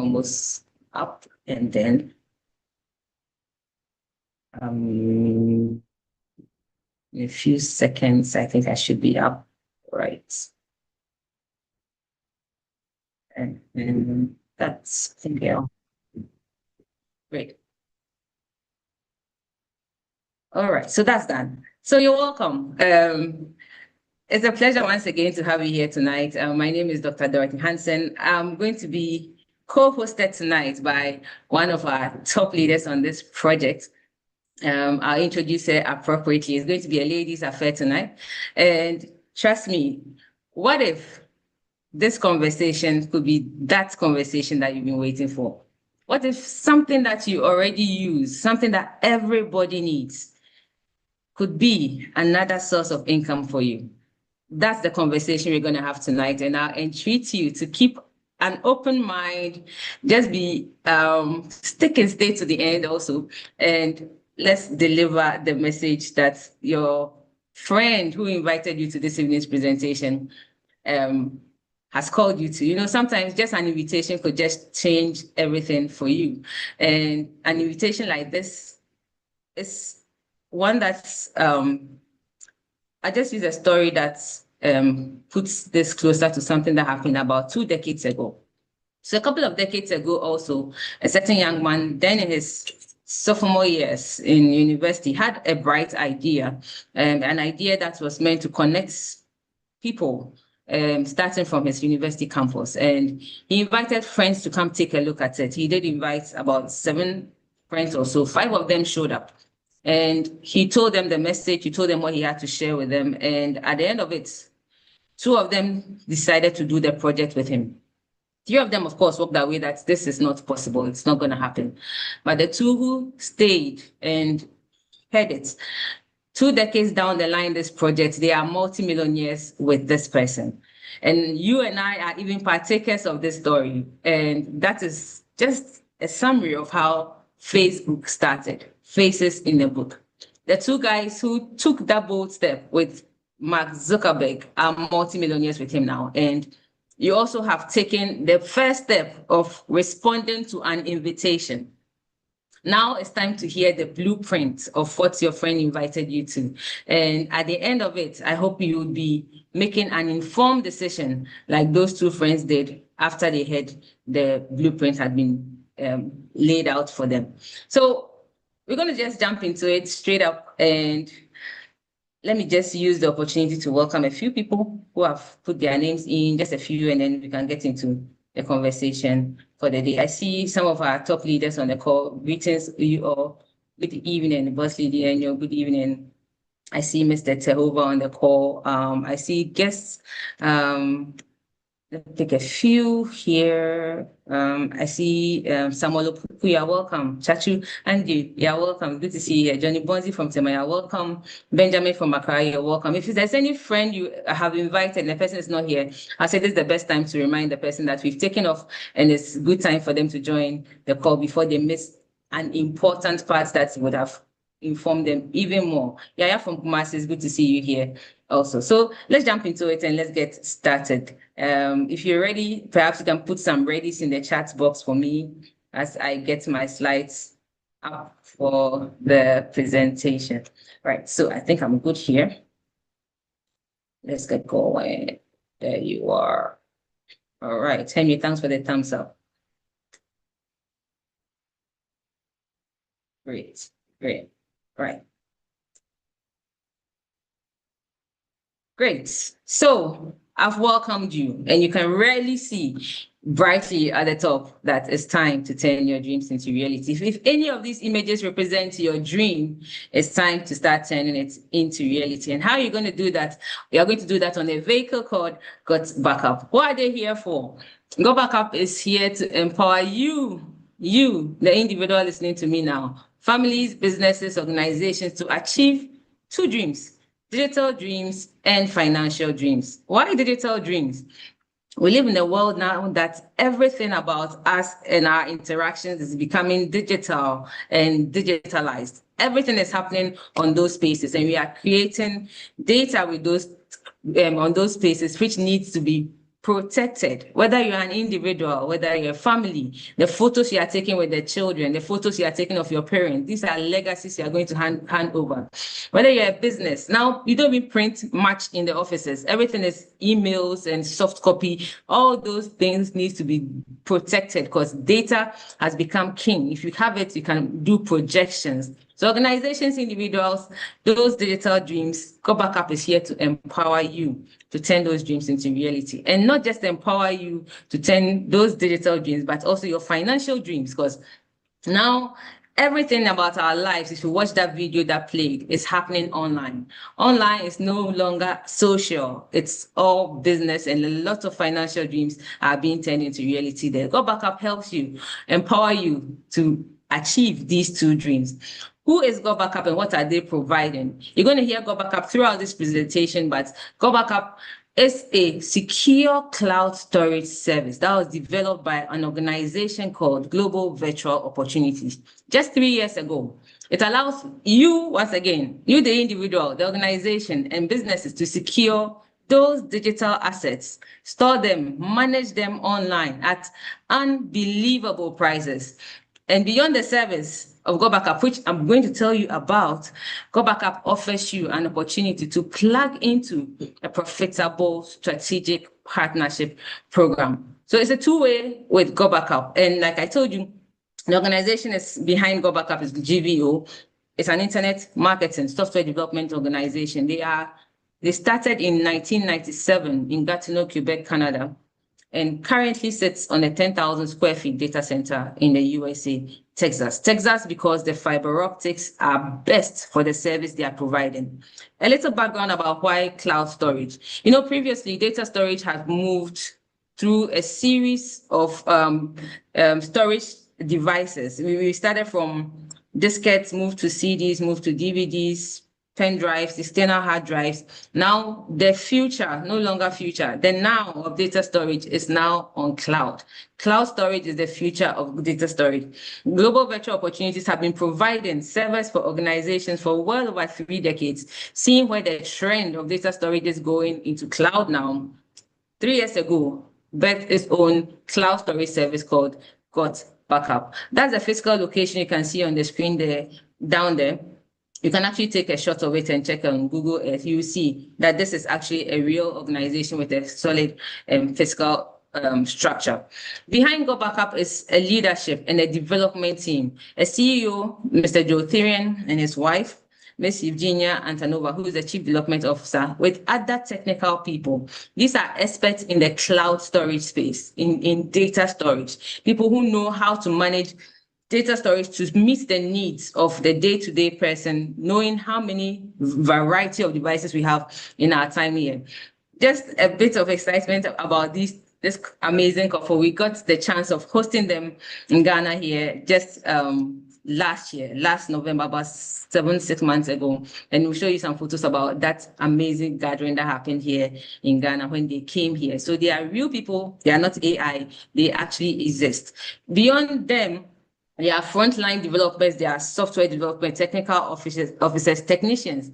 almost up, and then in a few seconds, I think I should be up, right? And that's, I think, yeah. Great. All right, so that's done. So you're welcome. It's a pleasure once again to have you here tonight. My name is Dr. Dorothy Hanson. I'm going to be co-hosted tonight by one of our top leaders on this project. I'll introduce her appropriately. It's going to be a ladies' affair tonight. And trust me, what if this conversation could be that conversation that you've been waiting for? What if something that you already use, something that everybody needs, could be another source of income for you? That's the conversation we're going to have tonight. And I'll entreat you to keep an open mind, just be stick and stay to the end also. And let's deliver the message that your friend who invited you to this evening's presentation has called you to. You know, sometimes just an invitation could just change everything for you. And an invitation like this is one that's, I just use a story that puts this closer to something that happened about 2 decades ago. So a couple of decades ago also, a certain young man, then in his sophomore years in university, had a bright idea, an idea that was meant to connect people starting from his university campus. And he invited friends to come take a look at it. He did invite about 7 friends or so. 5 of them showed up. And he told them the message, he told them what he had to share with them. And at the end of it, 2 of them decided to do the project with him. 3 of them, of course, walked away that this is not possible. It's not going to happen. But the 2 who stayed and heard it, 2 decades down the line, this project, they are multimillionaires with this person. And you and I are even partakers of this story. And that is just a summary of how Facebook started. Faces in the book. The 2 guys who took that bold step with Mark Zuckerberg are multimillionaires with him now. And you also have taken the first step of responding to an invitation. Now it's time to hear the blueprint of what your friend invited you to. And at the end of it, I hope you will be making an informed decision like those 2 friends did after they heard the blueprint had been laid out for them. So we're going to just jump into it straight up, and let me just use the opportunity to welcome a few people who have put their names in, just a few, and then we can get into the conversation for the day. I see some of our top leaders on the call. Greetings, you all. Good evening, Boss Lady Enyo. Good evening. I see Mr. Tehova on the call. I see guests. Let's take a few here. I see Samuel Opuku, you're welcome. Chachu, Andy, you're welcome. Good to see you here. Johnny Bonzi from Tema, you're welcome. Benjamin from Accra, you're welcome. If there's any friend you have invited and the person is not here, I say this is the best time to remind the person that we've taken off, and it's a good time for them to join the call before they miss an important part that would have informed them even more. Yaya from Kumasi, it's good to see you here also. So let's jump into it and let's get started. If you're ready, perhaps you can put some readies in the chat box for me as I get my slides up for the presentation. Right, so I think I'm good here. Let's get going. There you are. All right, Henry, thanks for the thumbs up. Great, great, right. Great. So I've welcomed you, and you can really see brightly at the top that it's time to turn your dreams into reality. If any of these images represent your dream, it's time to start turning it into reality. And how are you going to do that? We are going to do that on a vehicle called GotBackup. What are they here for? GotBackup is here to empower you, the individual listening to me now, families, businesses, organizations, to achieve 2 dreams. Digital dreams and financial dreams. Why digital dreams? We live in a world now that everything about us and our interactions is becoming digital and digitalized. Everything is happening on those spaces, and we are creating data with those on those spaces, which needs to be protected, whether you're an individual, whether you're a family, the photos you are taking with the children, the photos you are taking of your parents, these are legacies you are going to hand over. Whether you're a business, now you don't even print much in the offices. Everything is emails and soft copy. All those things need to be protected because data has become king. If you have it, you can do projections. So organizations, individuals, those digital dreams, GotBackup is here to empower you to turn those dreams into reality. And not just empower you to turn those digital dreams, but also your financial dreams. Because now everything about our lives, if you watch that video that played, is happening online. Online is no longer social. It's all business, and a lot of financial dreams are being turned into reality there. GotBackup helps you, empower you to achieve these two dreams. Who is GotBackup and what are they providing? You're going to hear GotBackup throughout this presentation, but GotBackup is a secure cloud storage service that was developed by an organization called Global Virtual Opportunities just 3 years ago. It allows you, once again, you the individual, the organization, and businesses to secure those digital assets, store them, manage them online at unbelievable prices. And beyond the service of GotBackup, which I'm going to tell you about, GotBackup offers you an opportunity to plug into a profitable strategic partnership program. So it's a two-way with GotBackup. And like I told you, the organization is behind GotBackup is GVO. It's an internet marketing software development organization. They started in 1997 in Gatineau, Quebec, Canada, and currently sits on a 10,000 square feet data center in the USA, Texas. Texas because the fiber optics are best for the service they are providing. A little background about why cloud storage. You know, previously data storage has moved through a series of storage devices. We started from diskettes, moved to CDs, moved to DVDs, pen drives, external hard drives. Now the future, no longer future, the now of data storage is now on cloud. Cloud storage is the future of data storage. Global Virtual Opportunities have been providing servers for organizations for well over 3 decades, seeing where the trend of data storage is going into cloud now. 3 years ago, birthed its own cloud storage service called GotBackup. That's the physical location you can see on the screen there, down there. You can actually take a shot of it and check on Google Earth. You will see that this is actually a real organization with a solid physical structure. Behind GotBackup is a leadership and a development team. A CEO, Mr. Joe Therian, and his wife, Ms. Evgenia Antonova, who is the Chief Development Officer, with other technical people. These are experts in the cloud storage space, in data storage, people who know how to manage data storage to meet the needs of the day-to-day person, knowing how many variety of devices we have in our time here. Just a bit of excitement about this amazing couple. We got the chance of hosting them in Ghana here just last November, about 6 months ago. And we'll show you some photos about that amazing gathering that happened here in Ghana when they came here. So they are real people. They are not AI. They actually exist. Beyond them, they are frontline developers, they are software development, technical officers, technicians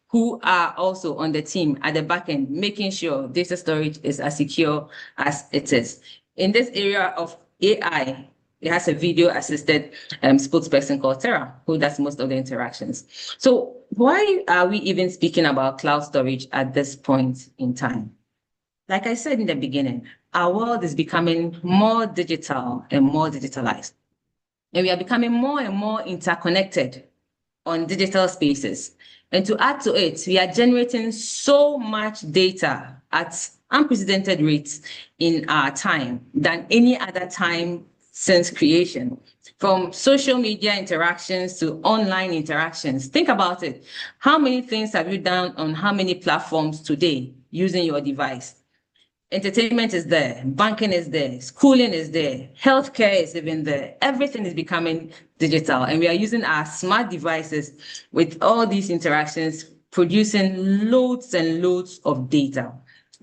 who are also on the team at the back end, making sure data storage is as secure as it is. In this area of AI, it has a video-assisted spokesperson called Tara, who does most of the interactions. So why are we even speaking about cloud storage at this point in time? Like I said in the beginning, our world is becoming more digital and more digitalized. And we are becoming more and more interconnected on digital spaces. And to add to it, we are generating so much data at unprecedented rates in our time than any other time since creation. From social media interactions to online interactions. Think about it. How many things have you done on how many platforms today using your device? Entertainment is there, banking is there, schooling is there, healthcare is even there. Everything is becoming digital, and we are using our smart devices with all these interactions, producing loads and loads of data.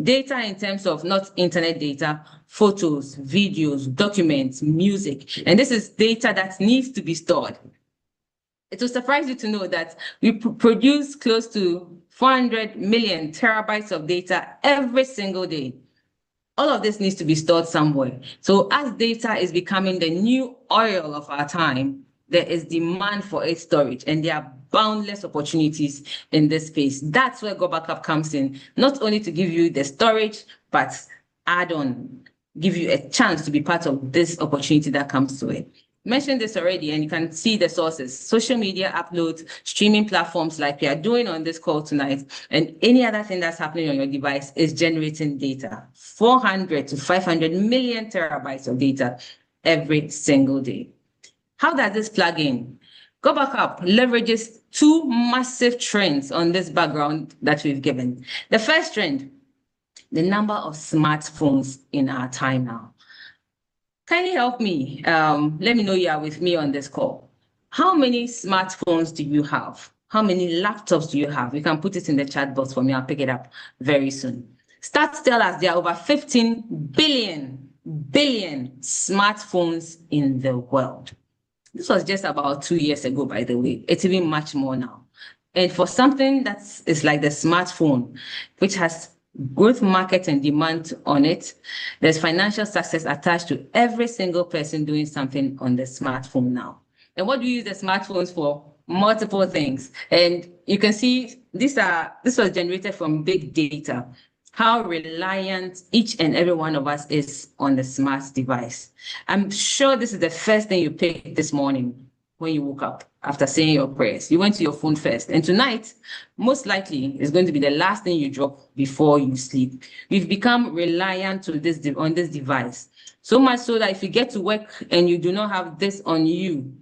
Data in terms of not internet data, photos, videos, documents, music, and this is data that needs to be stored. It will surprise you to know that we produce close to 400 million terabytes of data every single day. all of this needs to be stored somewhere. So as data is becoming the new oil of our time, there is demand for its storage, and there are boundless opportunities in this space. That's where GotBackup comes in, not only to give you the storage, but add on, give you a chance to be part of this opportunity that comes to it. Mentioned this already, and you can see the sources: social media uploads, streaming platforms like we are doing on this call tonight, and any other thing that's happening on your device is generating data. 400 to 500 million terabytes of data every single day. How does this plug in? GotBackup leverages two massive trends on this background that we've given. The first trend, the number of smartphones in our time now. Kindly help me. Let me know you are with me on this call. How many smartphones do you have? How many laptops do you have? You can put it in the chat box for me. I'll pick it up very soon. Stats tell us there are over 15 billion smartphones in the world. This was just about 2 years ago, by the way. It's even much more now. And for something that is like the smartphone, which has growth market and demand on it, there's financial success attached to every single person doing something on the smartphone now. And what do you use the smartphones for? Multiple things. And you can see this was generated from big data, how reliant each and every one of us is on the smart device. I'm sure this is the first thing you picked this morning when you woke up after saying your prayers. You went to your phone first. And tonight, most likely, is going to be the last thing you drop before you sleep. We've become reliant on this device. So much so that if you get to work and you do not have this on you,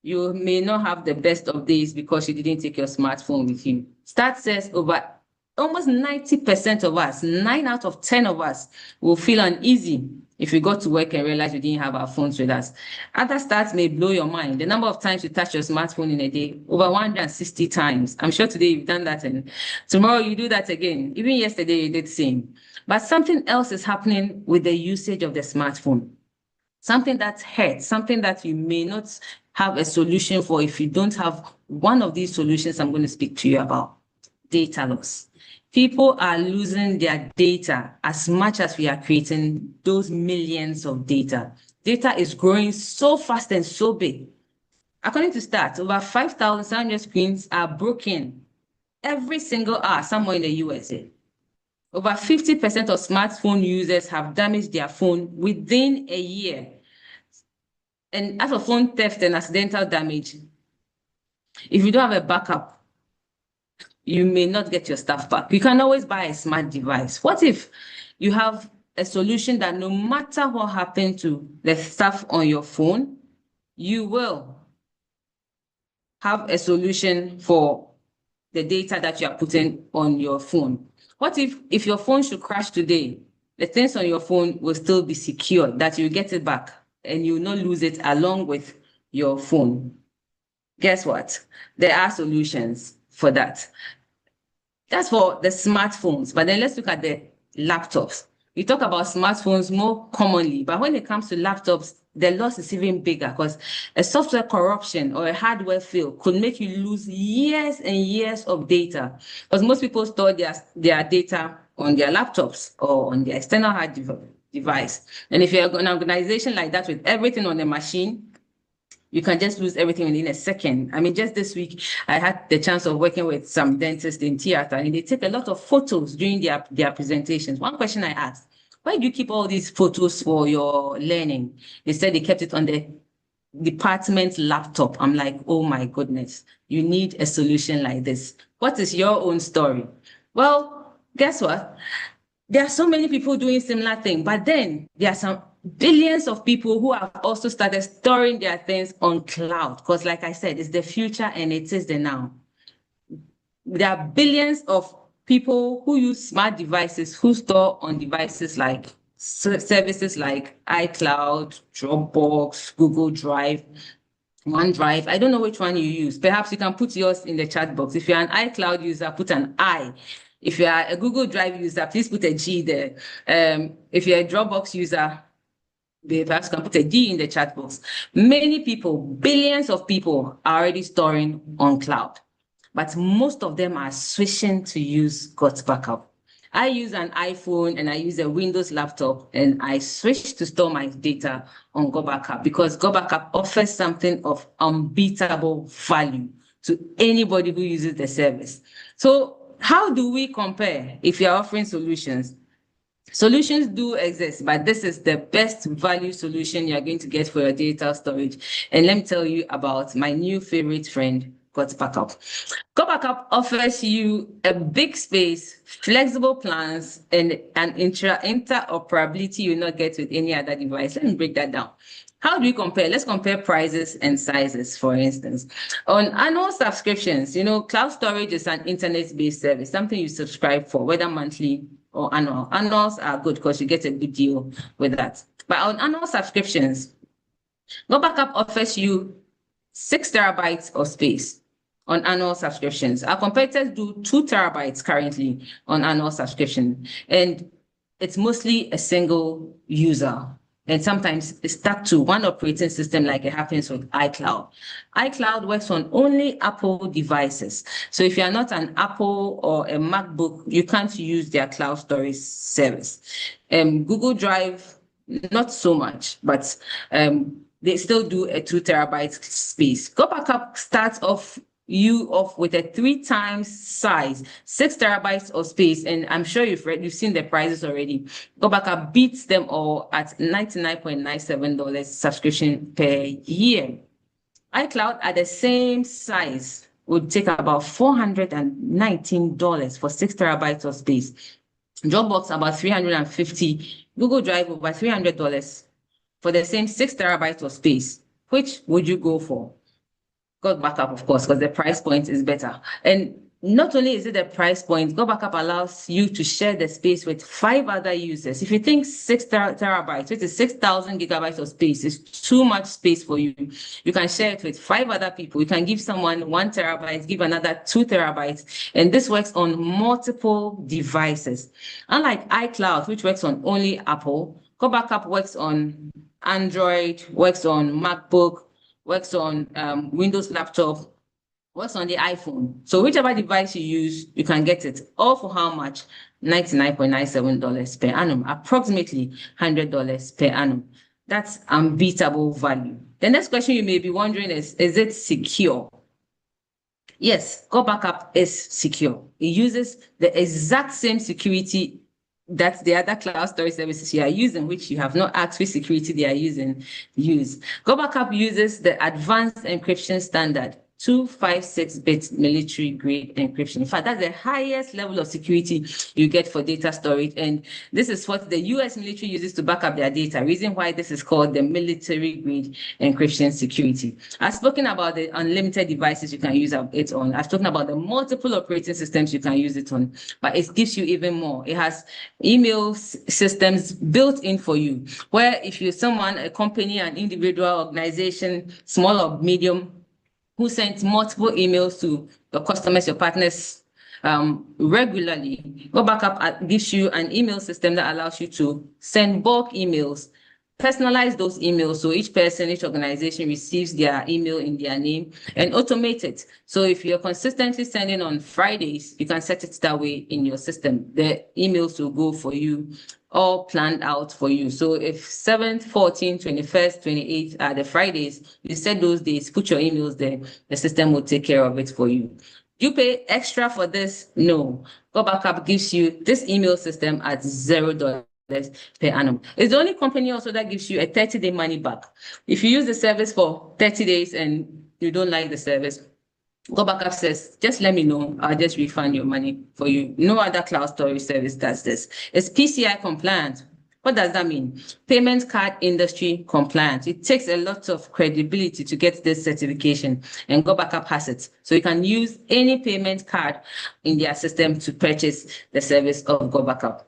you may not have the best of days because you didn't take your smartphone with you. Stats says almost 90% of us, 9 out of 10 of us, will feel uneasy if we got to work and realize we didn't have our phones with us. Other stats may blow your mind. The number of times you touch your smartphone in a day, over 160 times. I'm sure today you've done that, and tomorrow you do that again. Even yesterday you did the same. But something else is happening with the usage of the smartphone. Something that hurts, something that you may not have a solution for if you don't have one of these solutions I'm going to speak to you about. Data loss. People are losing their data as much as we are creating those millions of data. Data is growing so fast and so big. According to stats, over 5,700 screens are broken every single hour somewhere in the USA. Over 50% of smartphone users have damaged their phone within a year. And as for phone theft and accidental damage, if you don't have a backup, you may not get your stuff back. You can always buy a smart device. What if you have a solution that no matter what happened to the stuff on your phone, you will have a solution for the data that you are putting on your phone? What if your phone should crash today, the things on your phone will still be secure, that you get it back and you will not lose it along with your phone? Guess what? There are solutions for that. That's for the smartphones. But then let's look at the laptops. We talk about smartphones more commonly, but when it comes to laptops, the loss is even bigger because a software corruption or a hardware fail could make you lose years and years of data, because most people store their data on their laptops or on their external hard device. And if you're an organization like that with everything on the machine, you can just lose everything within a second. I mean, just this week, I had the chance of working with some dentists in theater, and they take a lot of photos during their presentations. One question I asked, why do you keep all these photos for your learning? They said they kept it on the department laptop. I'm like, oh my goodness, you need a solution like this. What is your own story? Well, guess what? There are so many people doing similar things, but then there are some billions of people who have also started storing their things on cloud, because like I said, it's the future and it is the now. There are billions of people who use smart devices, who store on devices like services like iCloud, Dropbox, Google Drive, OneDrive. I don't know which one you use. Perhaps you can put yours in the chat box. If you're an iCloud user, put an I. If you are a Google Drive user, please put a G there. If you're a Dropbox user, perhaps you can put a D in the chat box. Many people, billions of people, are already storing on cloud, but most of them are switching to use GotBackup. I use an iPhone and I use a Windows laptop, and I switch to store my data on GotBackup because GotBackup offers something of unbeatable value to anybody who uses the service. So how do we compare if you're offering solutions? Solutions do exist, but this is the best value solution you're going to get for your data storage. And let me tell you about my new favorite friend, GotBackup. GotBackup offers you a big space, flexible plans, and an interoperability you will not get with any other device. Let me break that down. How do we compare? Let's compare prices and sizes, for instance. On annual subscriptions, cloud storage is an internet-based service, something you subscribe for, whether monthly or annual. Annuals are good because you get a good deal with that. But on annual subscriptions, GotBackup offers you 6 terabytes of space on annual subscriptions. Our competitors do 2 terabytes currently on annual subscription, and it's mostly a single user. And sometimes it's stuck to one operating system like it happens with iCloud. iCloud works on only Apple devices. So if you're not an Apple or a MacBook, you can't use their cloud storage service. Google Drive, not so much, but they still do a 2 terabyte space. GotBackup starts off with a 3 times size, 6 terabytes of space, and I'm sure you've seen the prices already. GotBackup beats them all at $99.97 subscription per year. iCloud at the same size would take about $419 for 6 terabytes of space. Dropbox about $350, Google Drive over $300 for the same 6 terabytes of space. Which would you go for? GotBackup, of course, because the price point is better. And not only is it the price point, GotBackup allows you to share the space with 5 other users. If you think 6 terabytes, which is 6,000 gigabytes of space, is too much space for you, you can share it with 5 other people. You can give someone 1 terabyte, give another 2 terabytes, and this works on multiple devices. Unlike iCloud, which works on only Apple, GotBackup works on Android, works on MacBook, works on Windows laptop, works on the iPhone. So whichever device you use, you can get it. All for how much? $99.97 per annum, approximately $100 per annum. That's unbeatable value. The next question you may be wondering is it secure? Yes, GotBackup is secure. It uses the exact same security that the other cloud storage services you are using, which you have not asked which security they are using, use. GotBackup uses the advanced encryption standard, 256-bit military-grade encryption. In fact, that's the highest level of security you get for data storage, and this is what the US military uses to back up their data, reason why this is called the military-grade encryption security. I've spoken about the unlimited devices you can use it on. I've spoken about the multiple operating systems you can use it on, but it gives you even more. It has email systems built in for you, where if you're someone, a company, an individual, organization, small or medium, who sends multiple emails to your customers, your partners regularly, GotBackup gives you an email system that allows you to send bulk emails, personalize those emails so each person, each organization receives their email in their name, and automate it. So if you're consistently sending on Fridays, you can set it that way in your system. The emails will go for you, all planned out for you. So if 7th, 14th, 21st, 28th are the Fridays, you set those days, put your emails there, the system will take care of it for you. You pay extra for this? No. GotBackup gives you this email system at $0 per annum. It's the only company also that gives you a 30-day money back. If you use the service for 30 days and you don't like the service, GotBackup says, just let me know, I'll just refund your money for you. No other cloud storage service does this. It's PCI compliant. What does that mean? Payment card industry compliant. It takes a lot of credibility to get this certification, and GotBackup has it. So you can use any payment card in their system to purchase the service of GotBackup.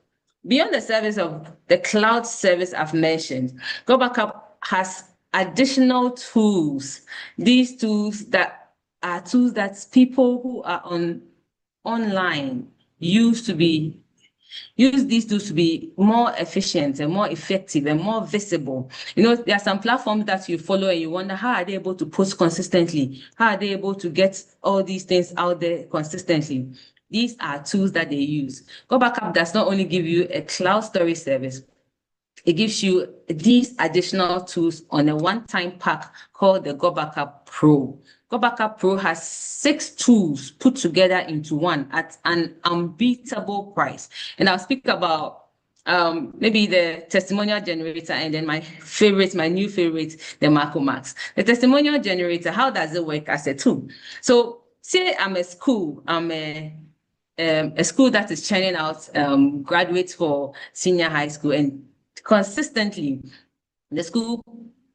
Beyond the service of the cloud service I've mentioned, GotBackup has additional tools. These tools that are tools that people who are online use these tools to be more efficient and more effective and more visible. There are some platforms that you follow and you wonder, how are they able to post consistently? How are they able to get all these things out there consistently? These are tools that they use. GotBackup does not only give you a cloud storage service, it gives you these additional tools on a one-time pack called the GotBackup Pro. GotBackup Pro has 6 tools put together into one at an unbeatable price. And I'll speak about maybe the testimonial generator, and then my new favorite, the MarcoMax. The testimonial generator, how does it work as a tool? So say I'm a school, a school that is churning out graduates for senior high school, and consistently the school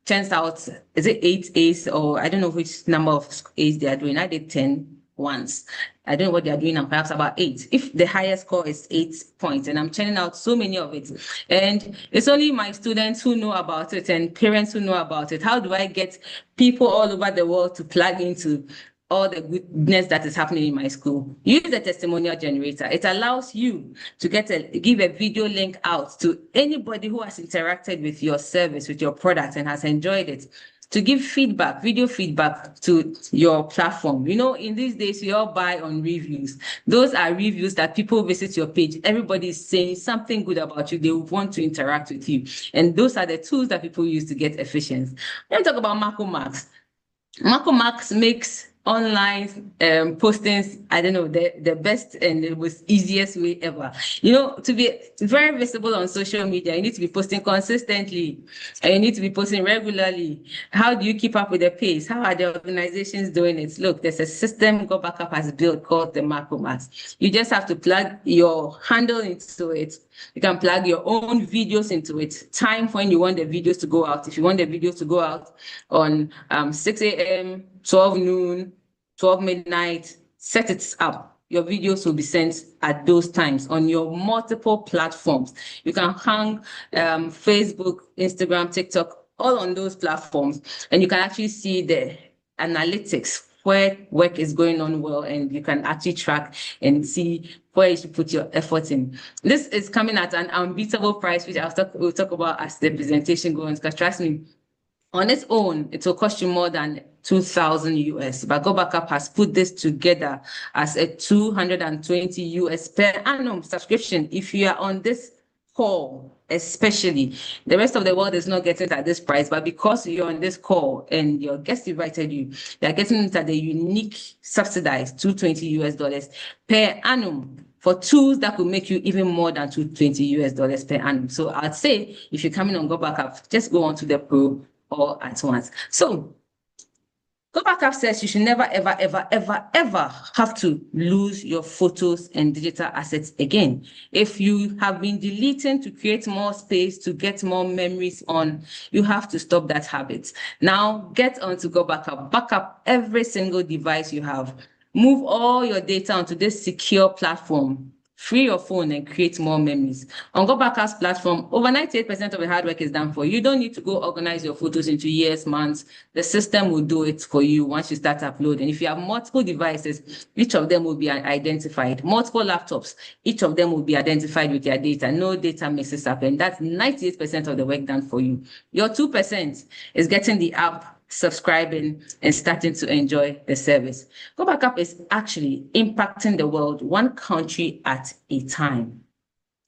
churns out, is it 8 A's, or I don't know which number of A's they are doing. I did 10 once. I don't know what they are doing now, perhaps about 8. If the highest score is 8 points, and I'm churning out so many of it, and it's only my students who know about it and parents who know about it, how do I get people all over the world to plug into all the goodness that is happening in my school? Use the testimonial generator. It allows you to give a video link out to anybody who has interacted with your service, with your product, and has enjoyed it, to give feedback, video feedback to your platform. You know, in these days, we all buy on reviews. Those are reviews that people visit your page. Everybody is saying something good about you. They want to interact with you. And those are the tools that people use to get efficient. Let me talk about MarcoMax. MarcoMax makes online postings, I don't know, the best and the most easiest way ever. You know, to be very visible on social media, you need to be posting consistently, and you need to be posting regularly. How do you keep up with the pace? How are the organizations doing it? Look, there's a system GotBackup has built called the MarcoMax. You just have to plug your handle into it. You can plug your own videos into it. Time when you want the videos to go out. If you want the videos to go out on 6 a.m., 12 noon, 12 midnight, set it up. Your videos will be sent at those times on your multiple platforms. You can hang Facebook, Instagram, TikTok, all on those platforms, and you can actually see the analytics where work is going on well, and you can actually track and see where you should put your effort in. This is coming at an unbeatable price, which we'll talk about as the presentation goes, because trust me, on its own, it will cost you more than 2,000 US, but GotBackup has put this together as a 220 US per annum subscription. If you are on this call, especially, the rest of the world is not getting it at this price, but because you're on this call and your guest invited you, they're getting it at the unique subsidized 220 US dollars per annum for tools that could make you even more than 220 US dollars per annum. So I'd say if you're coming on GotBackup, just go on to the Pro all at once. So GotBackup says you should never, ever, ever, ever, ever have to lose your photos and digital assets again. If you have been deleting to create more space, to get more memories on, you have to stop that habit. Now get onto GotBackup. Back up every single device you have. Move all your data onto this secure platform. Free your phone and create more memories. On GotBackup's platform, over 98% of the hard work is done for you. You don't need to go organize your photos into years, months. The system will do it for you once you start uploading. If you have multiple devices, each of them will be identified. Multiple laptops, each of them will be identified with your data. No data mixes up, and that's 98% of the work done for you. Your 2% is getting the app, subscribing, and starting to enjoy the service. GotBackup is actually impacting the world one country at a time.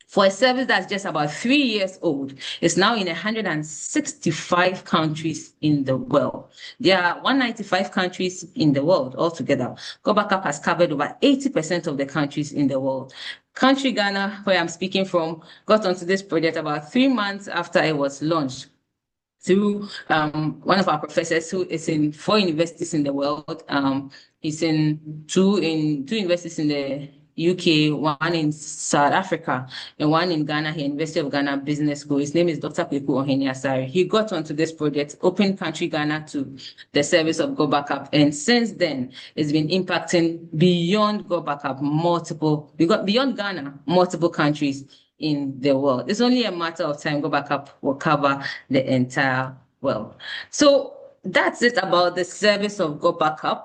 For a service that's just about 3 years old, it's now in 165 countries in the world. There are 195 countries in the world altogether. GotBackup has covered over 80% of the countries in the world. Country Ghana, where I'm speaking from, got onto this project about 3 months after it was launched, through one of our professors who is in 4 universities in the world. He's in two universities in the UK, one in South Africa, and one in Ghana, here, University of Ghana Business School. His name is Dr. Kweku Ohene-Asare. He got onto this project, Open Country Ghana to the service of GotBackup, and since then, it's been impacting beyond GotBackup, beyond Ghana, multiple countries in the world. It's only a matter of time. GotBackup will cover the entire world. So that's it about the service of GotBackup.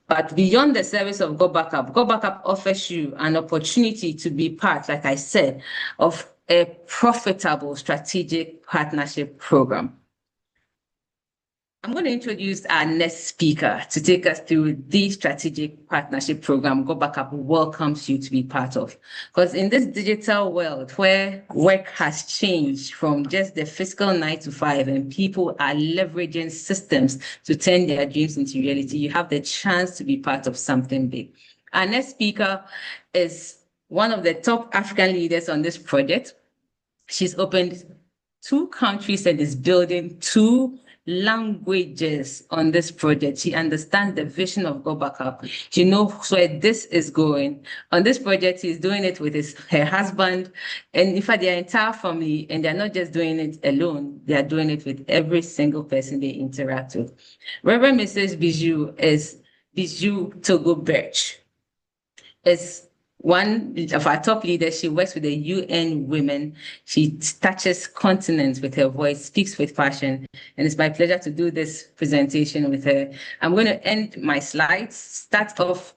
But beyond the service of GotBackup, GotBackup offers you an opportunity to be part, like I said, of a profitable strategic partnership program. I'm going to introduce our next speaker to take us through the strategic partnership program GotBackup welcomes you to be part of. Because in this digital world where work has changed from just the physical 9 to 5 and people are leveraging systems to turn their dreams into reality, you have the chance to be part of something big. Our next speaker is one of the top African leaders on this project. She's opened 2 countries and is building 2 languages on this project. She understands the vision of GotBackup. She knows where this is going. On this project, she's doing it with her husband, and in fact, their entire family, and they're not just doing it alone, they are doing it with every single person they interact with. Reverend Mrs. Bijoue is Bijoue Birch. Is one of our top leaders. She works with the UN Women. She touches continents with her voice, speaks with passion, and it's my pleasure to do this presentation with her. I'm going to end my slides, start off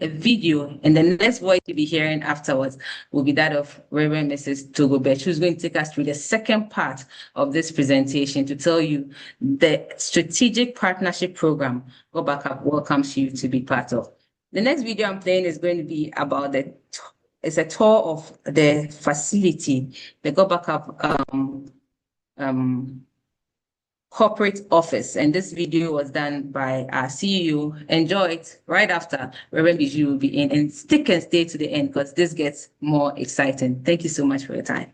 a video, and the next voice you'll be hearing afterwards will be that of Reverend Mrs. Birch, who's going to take us through the second part of this presentation to tell you the strategic partnership program GotBackup welcomes you to be part of. The next video I'm playing is going to be about it's a tour of the facility, the GotBackup corporate office. And this video was done by our CEO. Enjoy it right after Reverend Bijoue will be in, and stick and stay to the end because this gets more exciting. Thank you so much for your time.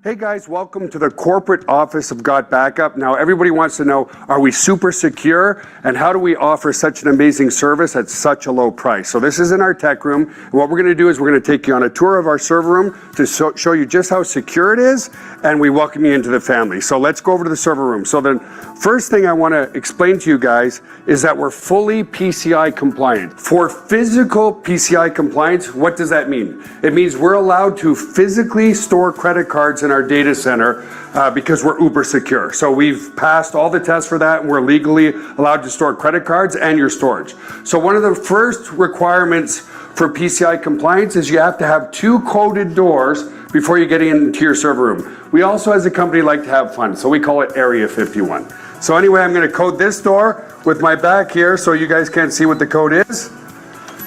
Hey guys, welcome to the corporate office of GotBackup. Now everybody wants to know, are we super secure and how do we offer such an amazing service at such a low price? So this is in our tech room. And what we're going to do is we're going to take you on a tour of our server room to show you just how secure it is, and we welcome you into the family. So let's go over to the server room. So the first thing I want to explain to you guys is that we're fully PCI compliant. For physical PCI compliance, what does that mean? It means we're allowed to physically store credit cards in our data center because we're uber secure. So we've passed all the tests for that, and we're legally allowed to store credit cards and your storage. So one of the first requirements for PCI compliance is you have to have 2 coded doors before you get into your server room. We also, as a company, like to have fun, so we call it Area 51. So anyway, I'm going to code this door with my back here so you guys can't see what the code is.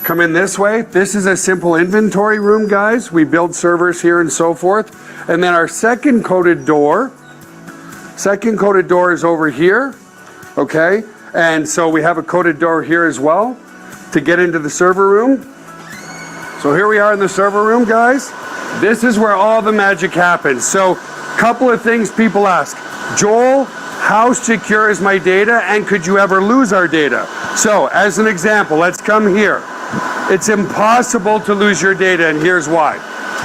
Come in this way. This is a simple inventory room, guys. We build servers here and so forth. And then our second coded door is over here, okay? And so we have a coded door here as well to get into the server room. So here we are in the server room, guys. This is where all the magic happens. So a couple of things people ask. Joel, how secure is my data, and could you ever lose our data? So as an example, let's come here. It's impossible to lose your data, and here's why.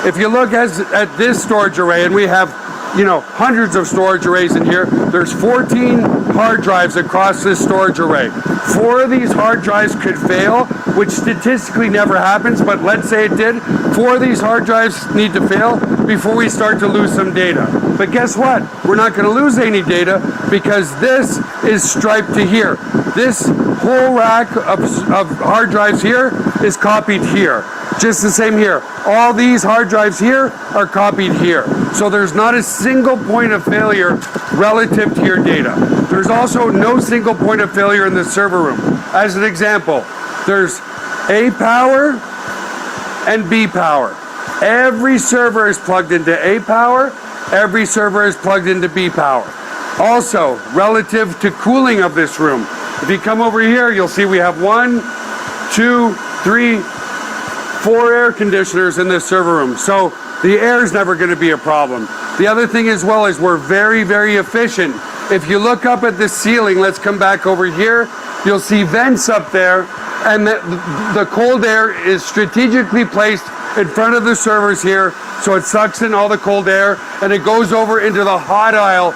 If you look at this storage array, and we have, hundreds of storage arrays in here, there's 14 hard drives across this storage array. 4 of these hard drives could fail, which statistically never happens, but let's say it did. 4 of these hard drives need to fail before we start to lose some data. But guess what? We're not going to lose any data because this is striped to here. This whole rack of hard drives here is copied here. Just the same here. All these hard drives here are copied here. So there's not a single point of failure relative to your data. There's also no single point of failure in the server room. As an example, there's A power and B power. Every server is plugged into A power. Every server is plugged into B power. Also, relative to cooling of this room, if you come over here, you'll see we have 1, 2, 3, 4 air conditioners in this server room. So the air is never going to be a problem. The other thing as well is we're very, very efficient. If you look up at the ceiling, let's come back over here, you'll see vents up there, and the cold air is strategically placed in front of the servers here, so it sucks in all the cold air, and it goes over into the hot aisle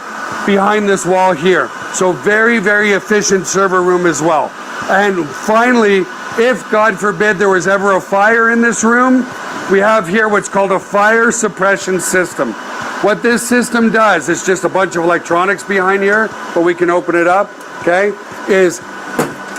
behind this wall here. So very, very efficient server room as well. And finally, if God forbid there was ever a fire in this room, we have here what's called a fire suppression system. What this system does, it's just a bunch of electronics behind here, but we can open it up, okay, is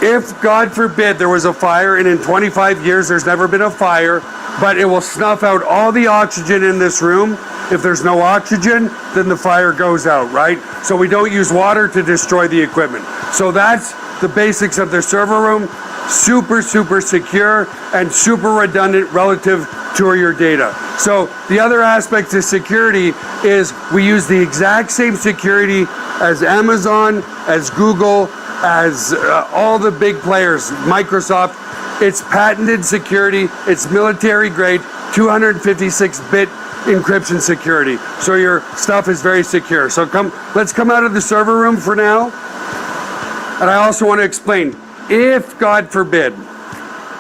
if God forbid there was a fire, and in 25 years there's never been a fire, but it will snuff out all the oxygen in this room, If there's no oxygen, then the fire goes out, right? So we don't use water to destroy the equipment. So that's the basics of the server room. Super, super secure and super redundant relative to your data. So the other aspect to security is we use the exact same security as Amazon, as Google, as all the big players, Microsoft. It's patented security. It's military grade, 256-bit encryption security. So your stuff is very secure. So let's come out of the server room for now. And I also want to explain, if, God forbid,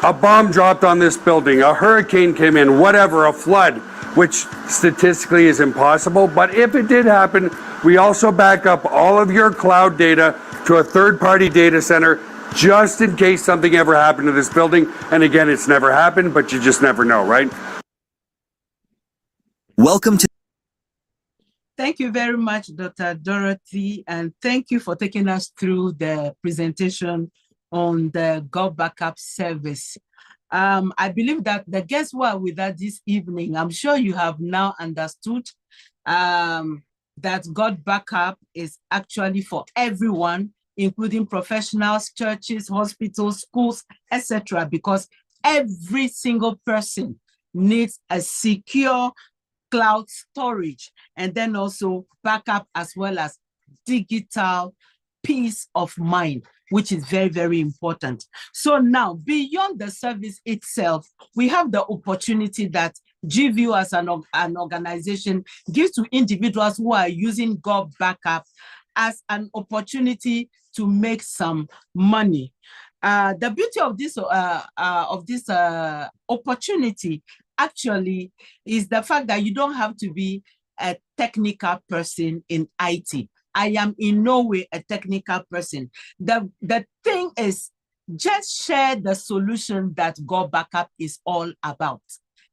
a bomb dropped on this building, a hurricane came in, whatever, a flood, which statistically is impossible, but if it did happen, we also back up all of your cloud data to a third-party data center just in case something ever happened to this building. And again, it's never happened, but you just never know, right? Welcome to. Thank you very much, Dr. Dorothy, and thank you for taking us through the presentation on the GotBackup service. I believe that the guests who are with us this evening, I'm sure you have now understood that GotBackup is actually for everyone, including professionals, churches, hospitals, schools, etc., because every single person needs a secure cloud storage, and then also backup as well as digital peace of mind, which is very, very important. So now, beyond the service itself, we have the opportunity that GView as an organization gives to individuals who are using GotBackup as an opportunity to make some money. The beauty of this opportunity actually is the fact that you don't have to be a technical person in IT. I am in no way a technical person. The thing is, just share the solution that GotBackup is all about.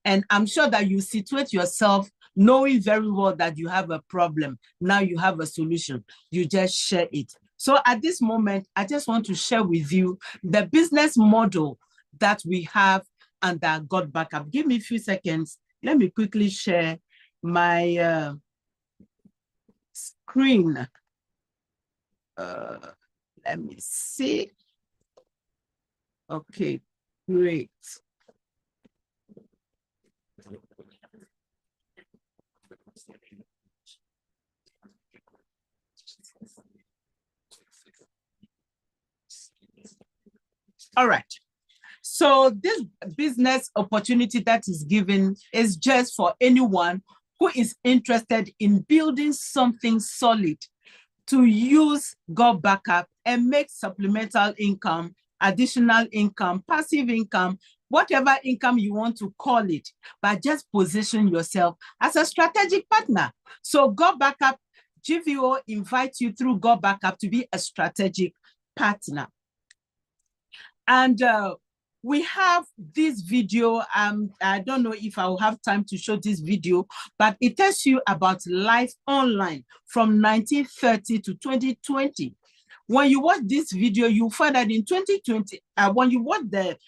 And I'm sure that you situate yourself knowing very well that you have a problem. Now you have a solution. You just share it. So at this moment, I just want to share with you the business model that we have under GotBackup. Give me a few seconds. Let me quickly share my screen. Let me see. Okay, great. All right. So this business opportunity that is given is just for anyone who is interested in building something solid to use GotBackup and make supplemental income, additional income, passive income, whatever income you want to call it, but just position yourself as a strategic partner. So GotBackup, GVO invites you through GotBackup to be a strategic partner. And we have this video. I don't know if I'll have time to show this video, but it tells you about life online from 1930 to 2020. When you watch this video, you find that in 2020, when you watch the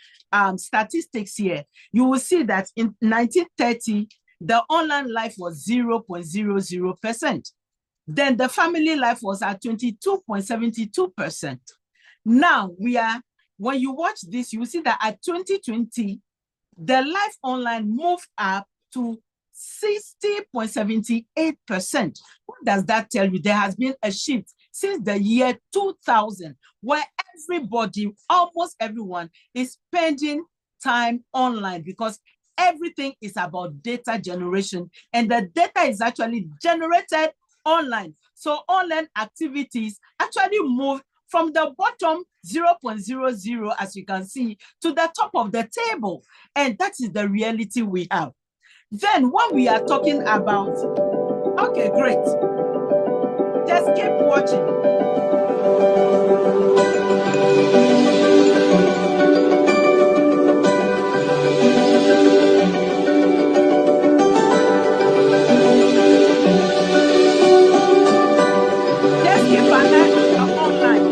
statistics here, you will see that in 1930, the online life was 0.00%. Then the family life was at 22.72%. Now we are, when you watch this, you will see that at 2020, the life online moved up to 60.78%. What does that tell you? There has been a shift since the year 2000, where everybody, almost everyone, is spending time online because everything is about data generation, and the data is actually generated online. So online activities actually move from the bottom 0.00, as you can see, to the top of the table. And that is the reality we have. Then when we are talking about, okay, great. Just keep watching. Just keep an eye online.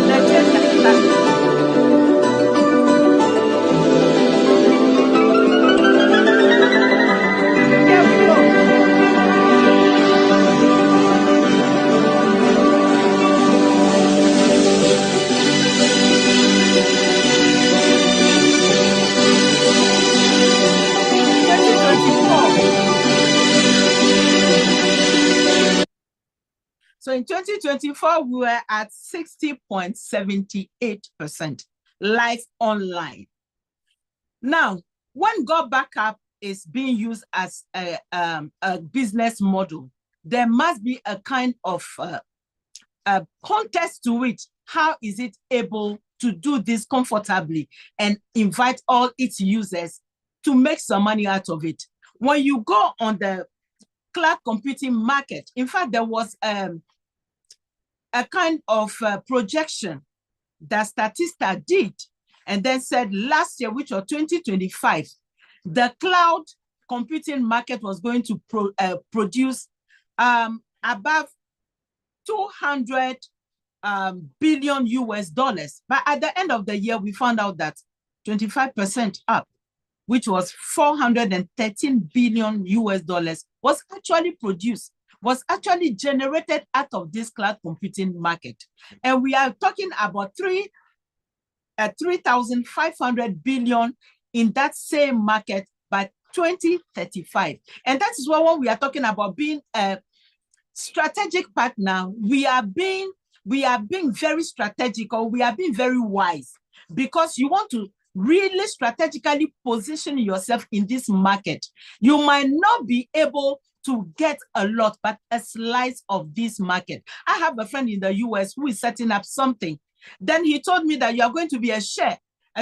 The So in 2024, we were at 60.78% live online. Now, when GotBackup is being used as a business model, there must be a kind of context to it. How is it able to do this comfortably and invite all its users to make some money out of it? When you go on the cloud computing market, in fact, there was a kind of projection that Statista did, and then said last year, which was 2025, the cloud computing market was going to produce above 200 billion US dollars. But at the end of the year, we found out that 25% up, which was 413 billion US dollars, was actually produced, was actually generated out of this cloud computing market. And we are talking about 3,500 billion in that same market by 2035. And that is when we are talking about being a strategic partner, we are being very strategic, or we are being very wise, because you want to really strategically position yourself in this market. You might not be able to get a lot, but a slice of this market. I have a friend in the US who is setting up something. Then he told me that you are going to be a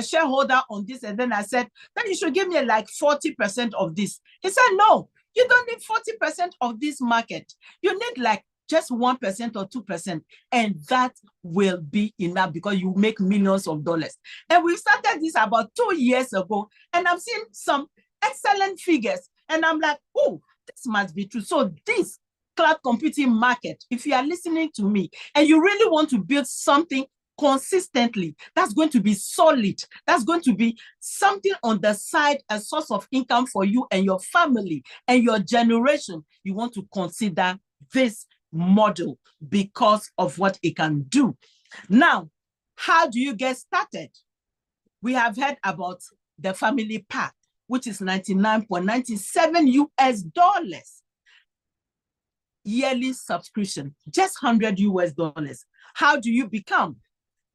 shareholder on this. And then I said, then you should give me like 40% of this. He said, no, you don't need 40% of this market. You need like just 1% or 2%. And that will be enough, because you make millions of dollars. And we started this about 2 years ago, and I'm seeing some excellent figures. And I'm like, oh, this must be true. So this cloud computing market, if you are listening to me and you really want to build something consistently, that's going to be solid, that's going to be something on the side, a source of income for you and your family and your generation, you want to consider this model because of what it can do. Now, how do you get started? We have heard about the family pack, which is $99.97 US dollars yearly subscription, just 100 US dollars. How do you become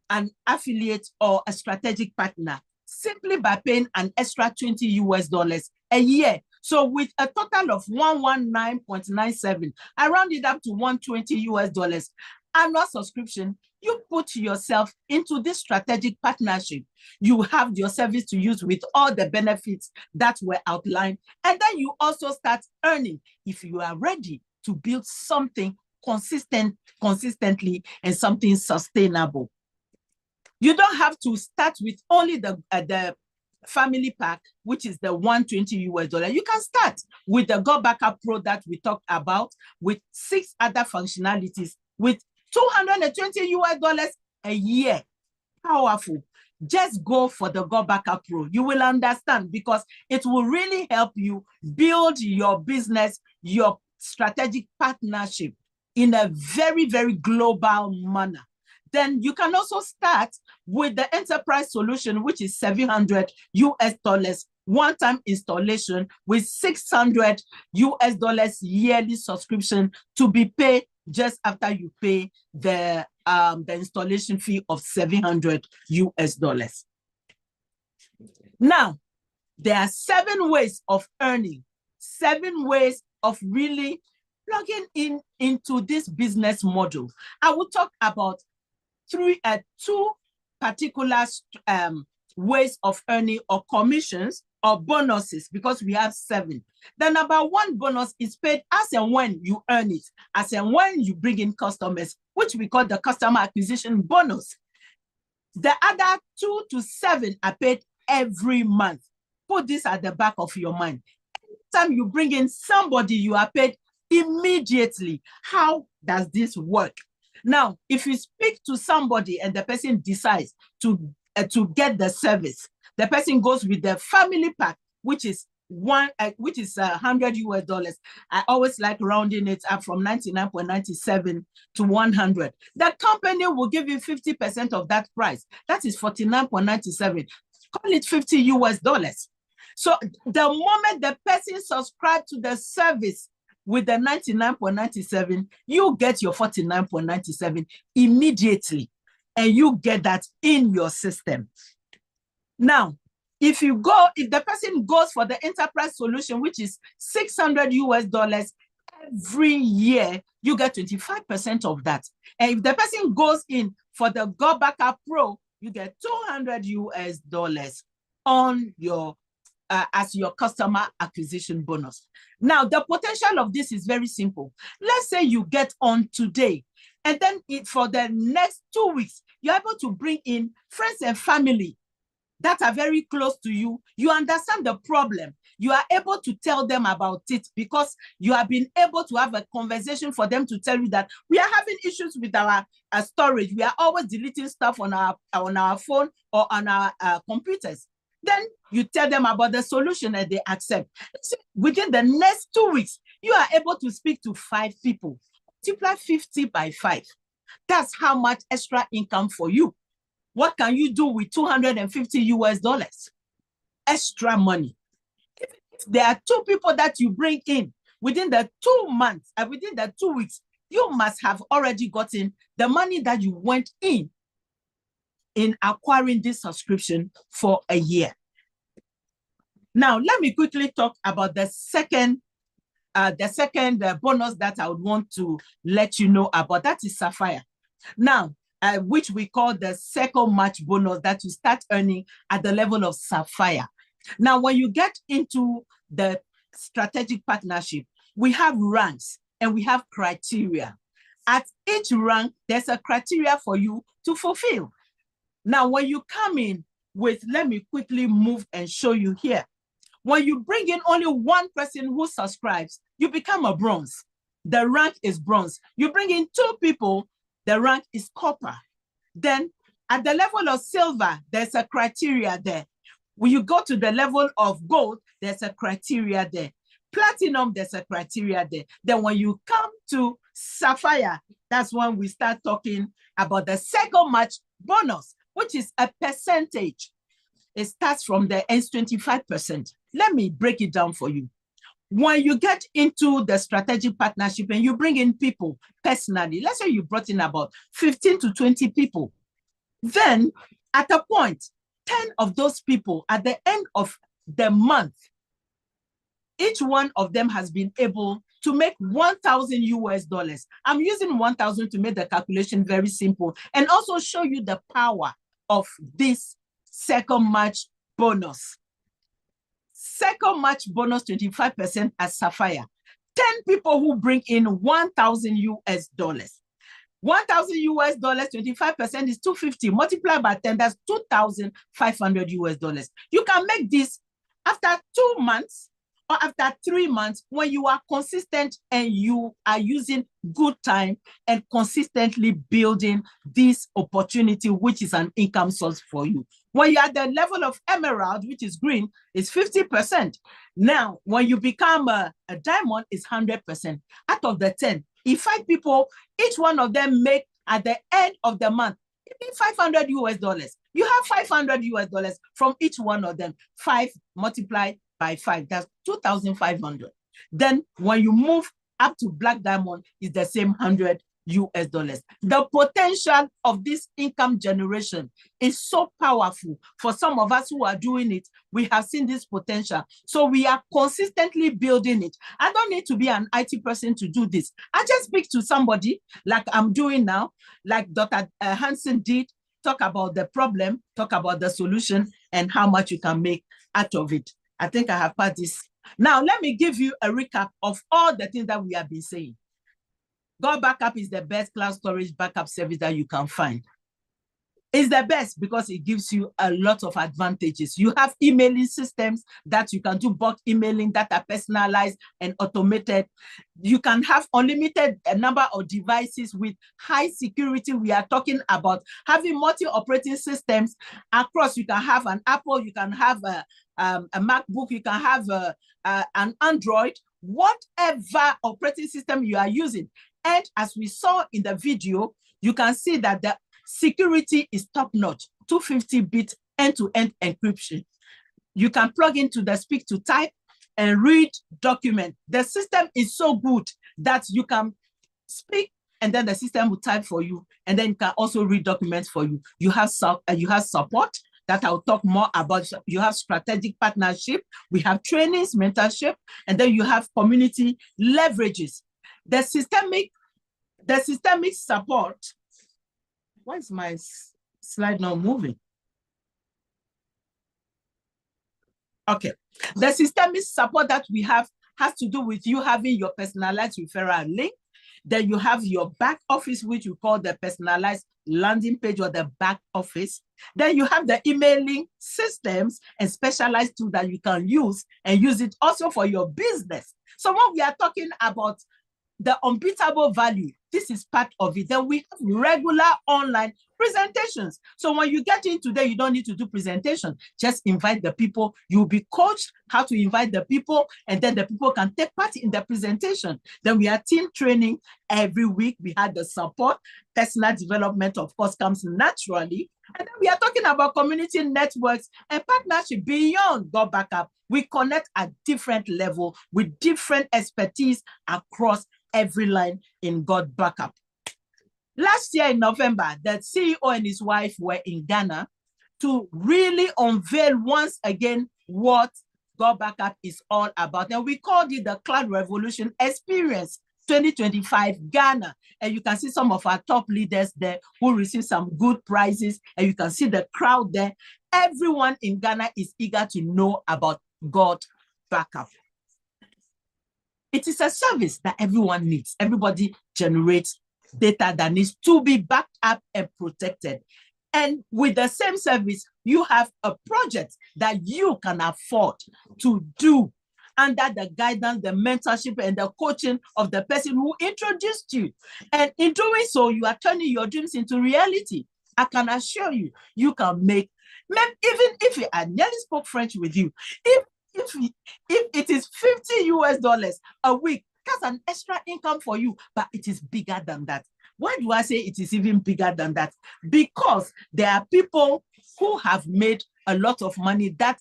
an affiliate or a strategic partner? Simply by paying an extra 20 US dollars a year. So with a total of 119.97, I round it up to 120 US dollars annual subscription, you put yourself into this strategic partnership. You have your service to use with all the benefits that were outlined. And then you also start earning if you are ready to build something consistently and something sustainable. You don't have to start with only the family pack, which is the 120 US dollar. You can start with the GotBackup Pro that we talked about, with 6 other functionalities, with 220 US dollars a year. Powerful. Just go for the GotBackup Pro. You will understand, because it will really help you build your business, your strategic partnership in a very, very global manner. Then you can also start with the enterprise solution, which is 700 US dollars one-time installation with 600 US dollars yearly subscription to be paid just after you pay the installation fee of 700 US dollars. Now, there are 7 ways of earning, 7 ways of really plugging into this business model. I will talk about 2 particular ways of earning, or commissions or bonuses, because we have 7. The number 1 bonus is paid as and when you earn it, as and when you bring in customers, which we call the customer acquisition bonus. The other 2 to 7 are paid every month. Put this at the back of your mind. Anytime you bring in somebody, you are paid immediately. How does this work? Now, if you speak to somebody and the person decides to get the service, the person goes with the family pack, which is 100 US dollars. I always like rounding it up from 99.97 to 100. The company will give you 50% of that price. That is 49.97. Call it 50 US dollars. So the moment the person subscribes to the service, with the 99.97, you get your 49.97 immediately, and you get that in your system. Now, if the person goes for the enterprise solution, which is $600 every year, you get 25% of that. And if the person goes in for the GotBackup Pro, you get $200 on your as your customer acquisition bonus. Now, the potential of this is very simple. Let's say you get on today, and then for the next 2 weeks, you're able to bring in friends and family that are very close to you. You understand the problem. You are able to tell them about it because you have been able to have a conversation for them to tell you that we are having issues with our storage. We are always deleting stuff on our phone or on our computers. Then you tell them about the solution and they accept. Within the next 2 weeks, you are able to speak to 5 people. Multiply 50 by 5. That's how much extra income for you. What can you do with $250 extra money? If there are 2 people that you bring in within the 2 months, within the 2 weeks, you must have already gotten the money that you went in acquiring this subscription for a year. Now, let me quickly talk about the second bonus that I would want to let you know about. That is Sapphire. Now, which we call the second match bonus that you start earning at the level of Sapphire. Now, when you get into the strategic partnership, we have ranks and we have criteria. At each rank, there's a criteria for you to fulfill. Now, when you come in with, let me quickly move and show you here. When you bring in only one person who subscribes, you become a bronze. The rank is bronze. You bring in 2 people, the rank is copper. Then at the level of silver, there's a criteria there. When you go to the level of gold, there's a criteria there. Platinum, there's a criteria there. Then when you come to Sapphire, that's when we start talking about the second match bonus, which is a percentage. It starts from the ends 25%. Let me break it down for you. When you get into the strategic partnership and you bring in people personally, let's say you brought in about 15 to 20 people, then at a point, 10 of those people at the end of the month, each one of them has been able to make $1,000. I'm using 1,000 to make the calculation very simple and also show you the power of this second match bonus. Second match bonus 25% at Sapphire. 10 people who bring in $1,000. $1,000, 25% is 250. Multiplied by 10, that's $2,500. You can make this after 2 months or after 3 months when you are consistent and you are using good time and consistently building this opportunity, which is an income source for you. When you're at the level of emerald, which is green, it's 50%. Now, when you become a diamond, it's 100%. Out of the 10, if 5 people, each one of them make at the end of the month, $500. You have $500 from each one of them. 5 multiplied by 5, that's 2,500. Then when you move up to black diamond, is the same $100. The potential of this income generation is so powerful. For some of us who are doing it, we have seen this potential. So we are consistently building it. I don't need to be an IT person to do this. I just speak to somebody like I'm doing now, like Dr. Hanson did, talk about the problem, talk about the solution, and how much you can make out of it. I think I have passed this. Now, let me give you a recap of all the things that we have been saying. GotBackup is the best cloud storage backup service that you can find. It's the best because it gives you a lot of advantages. You have emailing systems that you can do bulk emailing that are personalized and automated. You can have unlimited number of devices with high security. We are talking about having multi-operating systems across. You can have an Apple, you can have a MacBook, you can have an Android, whatever operating system you are using. And as we saw in the video, you can see that the security is top-notch, 250-bit end-to-end encryption. You can plug into the speak-to-type, and read documents. The system is so good that you can speak and then the system will type for you, and then you can also read documents for you. You have support that I'll talk more about. You have strategic partnership, we have trainings, mentorship, and then you have community leverages. The systemic support. Why is my slide not moving? Okay, the systemic support that we have has to do with you having your personalized referral link. Then you have your back office, which we call the personalized landing page or the back office. Then you have the emailing systems and specialized tools that you can use and use it also for your business. So when we are talking about the unbeatable value, this is part of it. Then we have regular online presentations. So when you get in today, you don't need to do presentation. Just invite the people. You'll be coached how to invite the people, and then the people can take part in the presentation. Then we have team training every week. We had the support. Personal development, of course, comes naturally. And then we are talking about community networks and partnership beyond GotBackup. We connect at different level with different expertise across every line in GotBackup. Last year in November, the CEO and his wife were in Ghana to really unveil once again what GotBackup is all about. And we called it the Cloud Revolution Experience 2025 Ghana. And you can see some of our top leaders there who received some good prizes. And you can see the crowd there. Everyone in Ghana is eager to know about GotBackup. It is a service that everyone needs. Everybody generates data that needs to be backed up and protected. And with the same service, you have a project that you can afford to do under the guidance, the mentorship, and the coaching of the person who introduced you. And in doing so, you are turning your dreams into reality. I can assure you, you can make, even if I nearly spoke French with you, if it is $50 a week, that's an extra income for you, but it is bigger than that. Why do I say it is even bigger than that? Because there are people who have made a lot of money that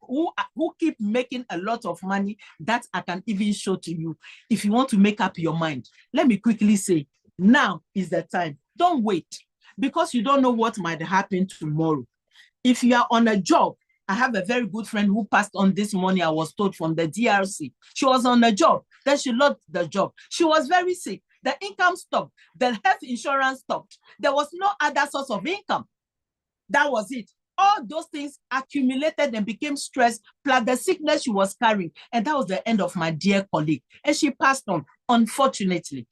who keep making a lot of money that I can even show to you. If you want to make up your mind, let me quickly say, now is the time. Don't wait, because you don't know what might happen tomorrow. If you are on a job, I have a very good friend who passed on this morning, I was told, from the DRC. She was on a job, then she lost the job. She was very sick. The income stopped. The health insurance stopped. There was no other source of income. That was it. All those things accumulated and became stress, plus the sickness she was carrying. And that was the end of my dear colleague. And she passed on, unfortunately.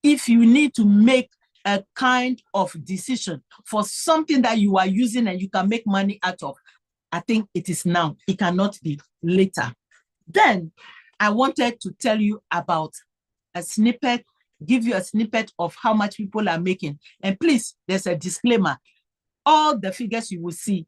If you need to make a kind of decision for something that you are using and you can make money out of, I think it is now. It cannot be later. Then I wanted to tell you about a snippet, give you a snippet of how much people are making. And please, there's a disclaimer. All the figures you will see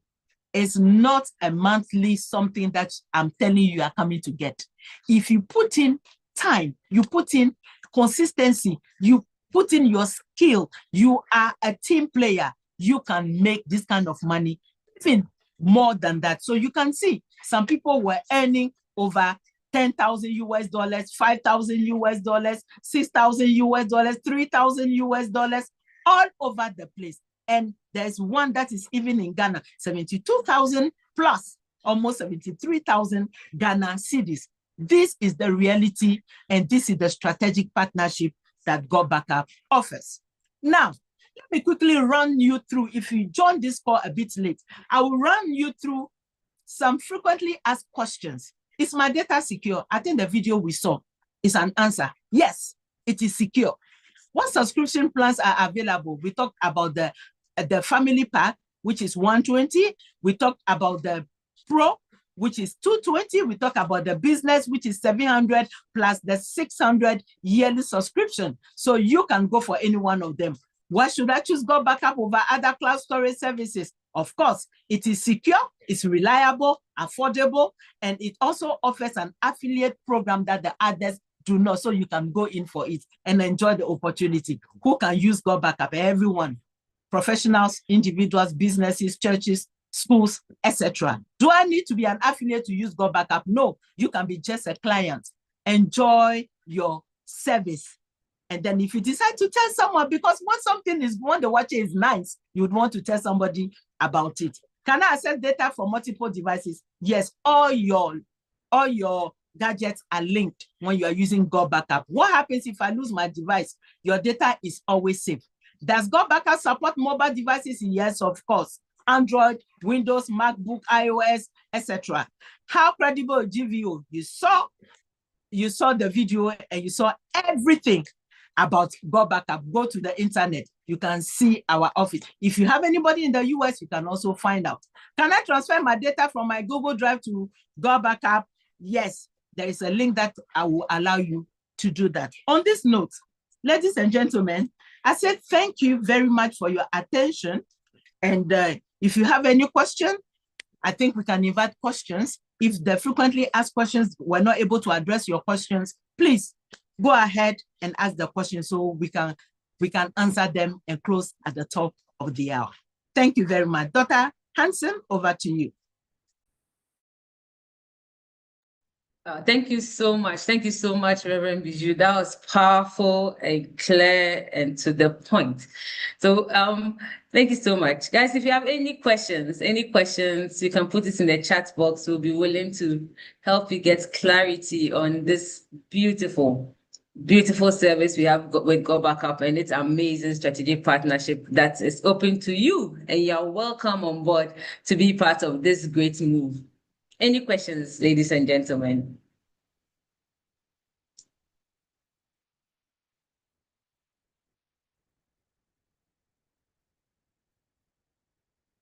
is not a monthly something that I'm telling you are coming to get. If you put in time, you put in consistency, you put in your skill, you are a team player, you can make this kind of money, even more than that. So you can see some people were earning over $10,000, $5,000, $6,000, $3,000, all over the place. And there's one that is even in Ghana, 72,000 plus, almost 73,000 Ghana cedis. This is the reality, and this is the strategic partnership that GotBackup offers. Now, let me quickly run you through, if you join this call a bit late, I will run you through some frequently asked questions. Is my data secure? I think the video we saw is an answer. Yes, it is secure. What subscription plans are available? We talked about the family pack, which is $120. We talked about the pro, which is $220. We talk about the business, which is $700 plus the $600 yearly subscription. So you can go for any one of them. Why should I choose GotBackup over other cloud storage services? Of course, it is secure, it's reliable, affordable, and it also offers an affiliate program that the others do not. So you can go in for it and enjoy the opportunity. Who can use GotBackup? Everyone. Professionals, individuals, businesses, churches, schools, etc. Do I need to be an affiliate to use GotBackup? No, you can be just a client. Enjoy your service. And then if you decide to tell someone, because when the watch is nice, you would want to tell somebody about it. Can I access data from multiple devices? Yes, all your gadgets are linked when you are using GotBackup. What happens if I lose my device? Your data is always safe. Does GotBackup support mobile devices? Yes, of course. Android, Windows, MacBook, iOS, etc. How credible is GVO? You saw the video and you saw everything about GotBackup. Go to the internet. You can see our office. If you have anybody in the US, you can also find out. Can I transfer my data from my Google Drive to GotBackup? Yes, there is a link that I will allow you to do that. On this note, ladies and gentlemen, I said thank you very much for your attention. And if you have any question, I think we can invite questions. If the frequently asked questions were not able to address your questions, please go ahead and ask the question so we can answer them and close at the top of the hour. Thank you very much. Dr. Hanson, over to you. Thank you so much. Thank you so much, Reverend Bijoue. That was powerful and clear and to the point. So thank you so much. Guys, if you have any questions, you can put it in the chat box. We'll be willing to help you get clarity on this beautiful service we have with GotBackup and its amazing strategic partnership that is open to you. And you're welcome on board to be part of this great move. Any questions, ladies and gentlemen?